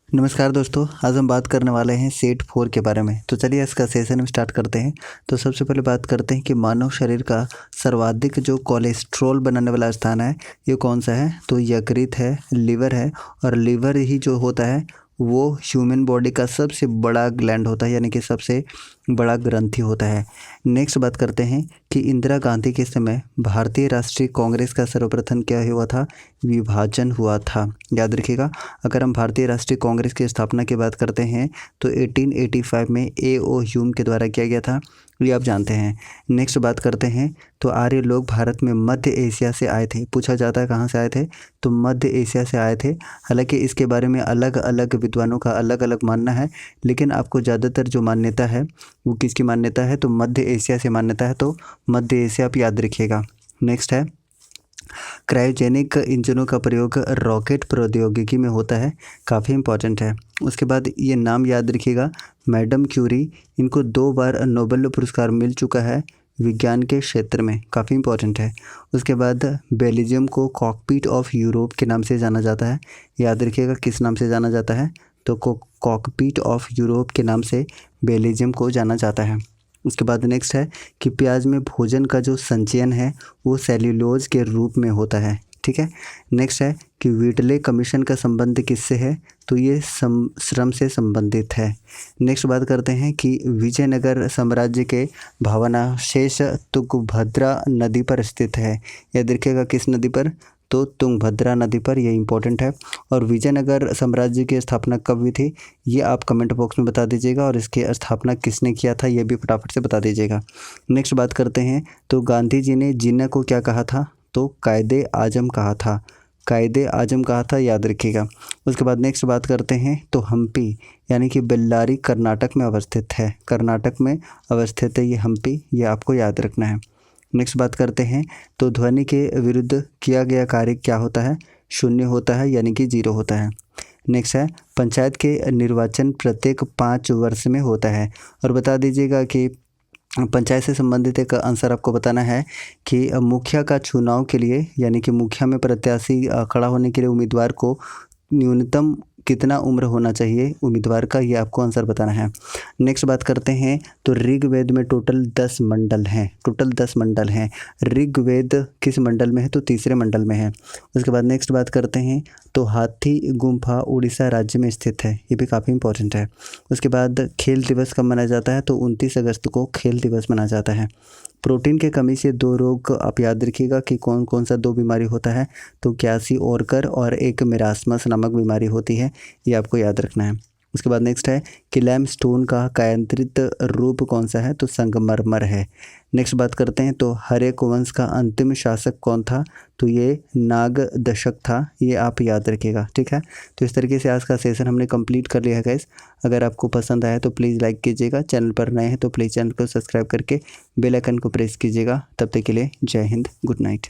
नमस्कार दोस्तों, आज हम बात करने वाले हैं सेट 4 के बारे में। तो चलिए इसका सेशन हम स्टार्ट करते हैं। तो सबसे पहले बात करते हैं कि मानव शरीर का सर्वाधिक जो कोलेस्ट्रॉल बनाने वाला स्थान है ये कौन सा है। तो यकृत है, लीवर है, और लीवर ही जो होता है वो ह्यूमन बॉडी का सबसे बड़ा ग्लैंड होता है, यानी कि सबसे बड़ा ग्रंथि होता है। नेक्स्ट बात करते हैं कि इंदिरा गांधी के समय भारतीय राष्ट्रीय कांग्रेस का सर्वप्रथम क्या हुआ था, विभाजन हुआ था। याद रखिएगा, अगर हम भारतीय राष्ट्रीय कांग्रेस की स्थापना की बात करते हैं तो 1885 में ए.ओ. ह्यूम के द्वारा किया गया था, ये आप जानते हैं। नेक्स्ट बात करते हैं तो आर्य लोग भारत में मध्य एशिया से आए थे। पूछा जाता है कहाँ से आए थे, तो मध्य एशिया से आए थे। हालांकि इसके बारे में अलग अलग विद्वानों का अलग अलग मानना है, लेकिन आपको ज़्यादातर जो मान्यता है वो किसकी मान्यता है, तो मध्य एशिया से मान्यता है, तो मध्य एशिया आप याद रखिएगा। नेक्स्ट है क्रायोजेनिक इंजनों का प्रयोग रॉकेट प्रौद्योगिकी में होता है, काफ़ी इंपॉर्टेंट है। उसके बाद ये नाम याद रखिएगा, मैडम क्यूरी, इनको 2 बार नोबेल पुरस्कार मिल चुका है विज्ञान के क्षेत्र में, काफ़ी इंपॉर्टेंट है। उसके बाद बेल्जियम को कॉकपिट ऑफ यूरोप के नाम से जाना जाता है, याद रखिएगा किस नाम से जाना जाता है, तो कॉकपिट ऑफ यूरोप के नाम से बेल्जियम को जाना जाता है। उसके बाद नेक्स्ट है कि प्याज में भोजन का जो संचयन है वो सेल्यूलोज के रूप में होता है, ठीक है। नेक्स्ट है कि व्हिटले कमीशन का संबंध किससे है, तो ये श्रम से संबंधित है। नेक्स्ट बात करते हैं कि विजयनगर साम्राज्य के भावनाशेष तुंगभद्रा नदी पर स्थित है। यह देखिएगा किस नदी पर, तो तुंगभद्रा नदी पर, ये इंपॉर्टेंट है। और विजयनगर साम्राज्य की स्थापना कब हुई थी ये आप कमेंट बॉक्स में बता दीजिएगा, और इसकी स्थापना किसने किया था ये भी फटाफट से बता दीजिएगा। नेक्स्ट बात करते हैं तो गांधी जी ने जिन्ना को क्या कहा था, तो कायदे आजम कहा था, कायदे आजम कहा था, याद रखिएगा। उसके बाद नेक्स्ट बात करते हैं तो हम्पी यानी कि बेल्लारी कर्नाटक में अवस्थित है, कर्नाटक में अवस्थित है ये हम्पी, ये आपको याद रखना है। नेक्स्ट बात करते हैं तो ध्वनि के विरुद्ध किया गया कार्य क्या होता है, शून्य होता है, यानी कि 0 होता है। नेक्स्ट है पंचायत के निर्वाचन प्रत्येक 5 वर्ष में होता है। और बता दीजिएगा कि पंचायत से संबंधित एक आंसर आपको बताना है कि मुखिया का चुनाव के लिए, यानी कि मुखिया में प्रत्याशी खड़ा होने के लिए उम्मीदवार को न्यूनतम कितना उम्र होना चाहिए उम्मीदवार का, ये आपको आंसर बताना है। नेक्स्ट बात करते हैं तो ऋग्वेद में टोटल 10 मंडल हैं, टोटल 10 मंडल हैं। ऋग्वेद किस मंडल में है, तो तीसरे मंडल में है। उसके बाद नेक्स्ट बात करते हैं तो हाथी गुम्फा उड़ीसा राज्य में स्थित है, ये भी काफ़ी इंपॉर्टेंट है। उसके बाद खेल दिवस कब मनाया जाता है, तो 29 अगस्त को खेल दिवस मनाया जाता है। प्रोटीन की कमी से 2 रोग आप याद रखिएगा कि कौन कौन सा 2 बीमारी होता है, तो क्यासी ओरकर और एक मेरास्मस नामक बीमारी होती है, ये आपको याद रखना है। उसके बाद नेक्स्ट है कि लैमस्टोन का कायांतरित रूप कौन सा है, तो संगमरमर है। नेक्स्ट बात करते हैं तो हर्यक वंश का अंतिम शासक कौन था, तो ये नाग दशक था, ये आप याद रखिएगा, ठीक है। तो इस तरीके से आज का सेशन हमने कंप्लीट कर लिया है गाइस। अगर आपको पसंद आया तो प्लीज़ लाइक कीजिएगा, चैनल पर नए हैं तो प्लीज़ चैनल को सब्सक्राइब करके बेल आइकन को प्रेस कीजिएगा। तब तक के लिए जय हिंद, गुड नाइट।